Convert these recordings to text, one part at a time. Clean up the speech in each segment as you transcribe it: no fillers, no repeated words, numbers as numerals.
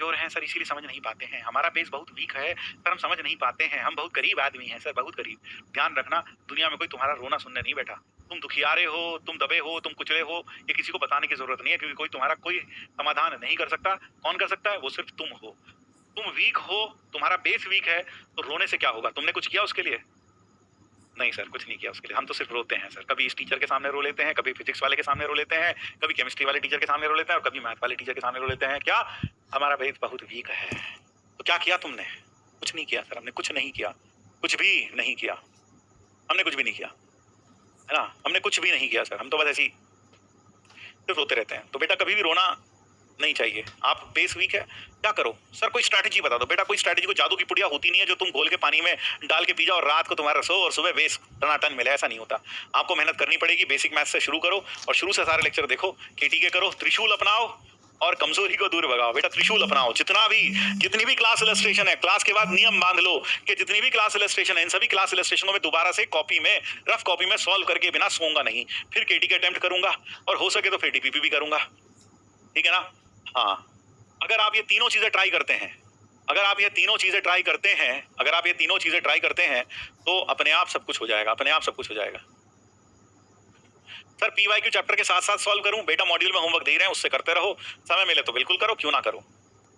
कमज़ोर हैं सर, इसीलिए समझ नहीं पाते हैं। हमारा बेस बहुत वीक है सर, हम समझ नहीं पाते हैं। हम बहुत गरीब आदमी हैं सर, बहुत गरीब। ध्यान रखना, दुनिया में कोई तुम्हारा रोना सुनने नहीं बैठा। तुम दुखियारे हो, तुम दबे हो, तुम कुचले हो, ये किसी को बताने की ज़रूरत नहीं है, क्योंकि कोई तुम्हारा कोई समाधान नहीं कर सकता। कौन कर सकता है? वो सिर्फ़ तुम हो। तुम वीक हो, तुम्हारा बेस वीक है, तो रोने से क्या होगा? तुमने कुछ किया उसके लिए? नहीं सर, कुछ नहीं किया उसके लिए। हम तो सिर्फ़ रोते हैं सर। कभी इस टीचर के सामने रो लेते हैं, कभी फिज़िक्स वाले के सामने रो लेते हैं, कभी केमिस्ट्री वाले टीचर के सामने रो लेते हैं और कभी मैथ वाले टीचर के सामने रो लेते हैं। क्या? हमारा बेस बहुत वीक है। तो क्या किया तुमने? कुछ नहीं किया सर, हमने कुछ नहीं किया। कुछ भी नहीं किया। हमने कुछ भी नहीं किया। है ना? हमने कुछ भी नहीं किया सर। हम तो बस ऐसे ही सिर्फ़ रोते रहते हैं। तो बेटा कभी भी रोना नहीं चाहिए। आप बेस वीक है, क्या करो? सर कोई स्ट्रैटेजी बता दो। बेटा कोई स्ट्रैटेजी, कोई जादू की पुड़िया होती नहीं है जो तुम घोल के पानी में डाल के पी जाओ और रात को तुम्हारा सो और सुबह बेस टनाटन मिले, ऐसा नहीं होता। आपको मेहनत करनी पड़ेगी। बेसिक मैथ्स से शुरू करो और शुरू से सारे लेक्चर देखो, केटीके करो, त्रिशूल अपनाओ और कमजोरी को दूर भगाओ। बेटा त्रिशूल अपनाओ। जितनी भी क्लास इलस्ट्रेशन है, क्लास के बाद नियम बांध लो कि जितनी भी क्लास इलस्ट्रेशन है, इन सभी क्लास इलस्ट्रेशनों में दोबारा से कॉपी में, रफ कॉपी में सॉल्व करके बिना सोऊंगा नहीं। फिर केटीके अटेम्प्ट करूंगा और हो सके तो फिर टीपीपी भी करूंगा। ठीक है ना? हाँ, अगर आप ये तीनों चीजें ट्राई करते हैं, अगर आप ये तीनों चीजें ट्राई करते हैं, अगर आप ये तीनों चीजें ट्राई करते हैं, तो अपने आप सब कुछ हो जाएगा, अपने आप सब कुछ हो जाएगा। सर पीवाईक्यू चैप्टर के साथ साथ सॉल्व करूं? बेटा मॉड्यूल में होमवर्क दे रहे हैं, उससे करते रहो। समय मिले तो बिल्कुल करो, क्यों ना करो।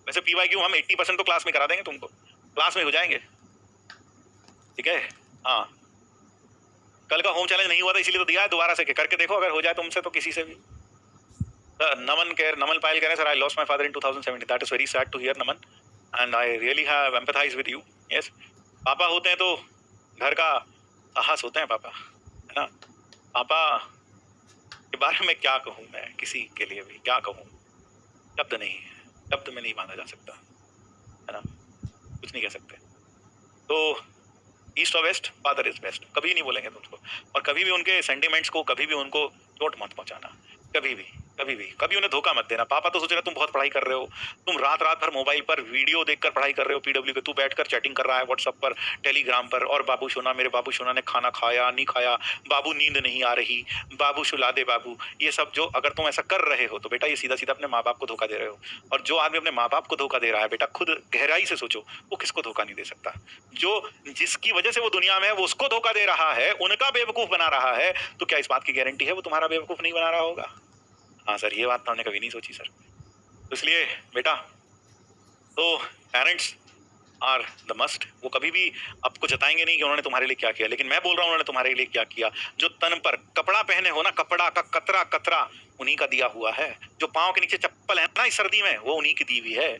वैसे पीवाईक्यू हम 80% तो क्लास में करा देंगे तुमको, क्लास में हो जाएंगे। ठीक है? हाँ, कल का होम चैलेंज नहीं हुआ था इसीलिए तो दिया है, दोबारा से करके देखो, अगर हो जाए तुमसे तो किसी से भी। Naman Payal कह रहे हैं, sir, I lost my father in 2017. That is very sad to hear, Naman. And I really have empathize with you. Yes. पापा होते हैं तो घर का साहस होते हैं पापा, है ना? पापा के बारे में क्या कहूँ मैं, किसी के लिए भी क्या कहूँ? शब्द नहीं है, शब्द में नहीं बांधा जा सकता, है ना? कुछ नहीं कह सकते। तो ईस्ट और वेस्ट, फादर इज बेस्ट, कभी नहीं बोलेंगे तुमको। और कभी भी उनके सेंटिमेंट्स को, कभी भी उनको चोट मत पहुंचाना, कभी भी, कभी भी, कभी उन्हें धोखा मत देना। पापा तो सोच रहे तुम बहुत पढ़ाई कर रहे हो, तुम रात रात भर मोबाइल पर वीडियो देखकर पढ़ाई कर रहे हो, पीडब्ल्यू के, तू बैठकर चैटिंग कर रहा है व्हाट्सएप पर, टेलीग्राम पर, और बाबू सोना, मेरे बाबू सोना ने खाना खाया नहीं खाया, बाबू नींद नहीं आ रही, बाबू सुला दे बाबू, ये सब जो अगर तुम ऐसा कर रहे हो तो बेटा ये सीधा सीधा अपने माँ बाप को धोखा दे रहे हो। और जो आदमी अपने माँ बाप को धोखा दे रहा है, बेटा खुद गहराई से सोचो, वो किसको धोखा नहीं दे सकता। जो जिसकी वजह से वो दुनिया में है वो उसको धोखा दे रहा है, उनका बेवकूफ बना रहा है, तो क्या इस बात की गारंटी है वो तुम्हारा बेवकूफ नहीं बना रहा होगा? हाँ सर, ये बात तो हमने कभी नहीं सोची सर। तो इसलिए बेटा, तो पेरेंट्स आर द मस्ट। वो कभी भी आपको जताएंगे नहीं कि उन्होंने तुम्हारे लिए क्या किया, लेकिन मैं बोल रहा हूँ उन्होंने तुम्हारे लिए क्या किया। जो तन पर कपड़ा पहने हो ना, कपड़ा का कतरा कतरा उन्हीं का दिया हुआ है। जो पाँव के नीचे चप्पल है ना इस सर्दी में, वो उन्हीं की दी हुई है।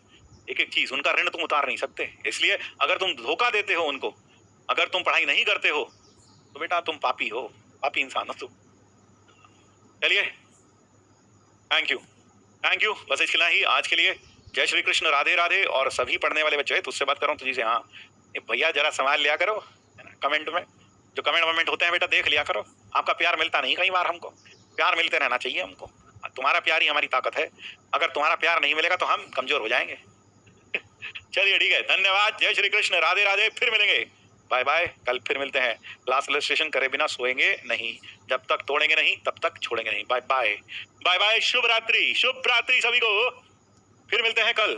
एक एक चीज, उनका ऋण तुम उतार नहीं सकते। इसलिए अगर तुम धोखा देते हो उनको, अगर तुम पढ़ाई नहीं करते हो, तो बेटा तुम पापी हो, पापी इंसान हो तुम। चलिए, थैंक यू, थैंक यू। बस इतना ही आज के लिए। जय श्री कृष्ण, राधे राधे। और सभी पढ़ने वाले बच्चे, तुझसे बात कर रहा हूँ तुझी से, हाँ भैया जरा संभाल लिया करो, है ना? कमेंट में जो कमेंट होते हैं बेटा देख लिया करो। आपका प्यार मिलता नहीं कई बार, हमको प्यार मिलते रहना चाहिए हमको। तुम्हारा प्यार ही हमारी ताकत है। अगर तुम्हारा प्यार नहीं मिलेगा तो हम कमजोर हो जाएंगे। चलिए ठीक है, धन्यवाद। जय श्री कृष्ण, राधे राधे। फिर मिलेंगे, बाय बाय। कल फिर मिलते हैं। क्लास इलस्ट्रेशन करे बिना सोएंगे नहीं, जब तक तोड़ेंगे नहीं तब तक छोड़ेंगे नहीं। Bye bye, bye bye. शुभ रात्रि, शुभ रात्रि सभी को। फिर मिलते हैं कल।